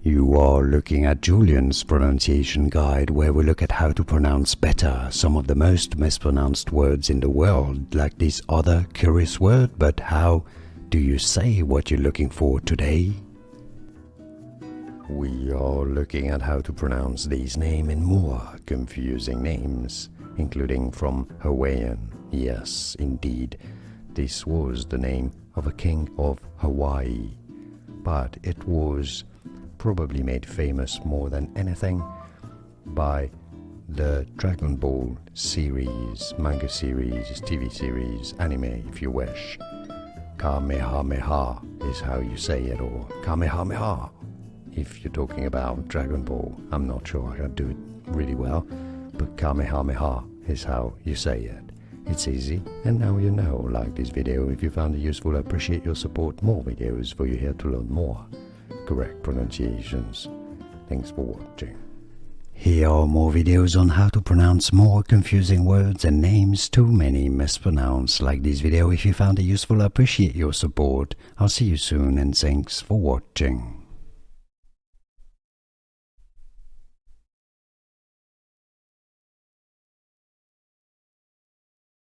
You are looking at Julian's pronunciation guide, where we look at how to pronounce better some of the most mispronounced words in the world, like this other curious word. But how do you say what you're looking for today? We are looking at how to pronounce these names and more confusing names, including from Hawaiian. Yes, indeed, this was the name of a king of Hawaii, but it was probably made famous more than anything by the Dragon Ball series, manga series, TV series, anime if you wish. Kamehameha is how you say it, or Kamehameha if you're talking about Dragon Ball. I'm not sure I can do it really well, but Kamehameha is how you say it. It's easy, and now you know. Like this video if you found it useful. I appreciate your support. More videos for you here to learn more correct pronunciations. Thanks for watching. Here are more videos on how to pronounce more confusing words and names too many mispronounced. Like this video if you found it useful. I appreciate your support. I'll see you soon, and thanks for watching.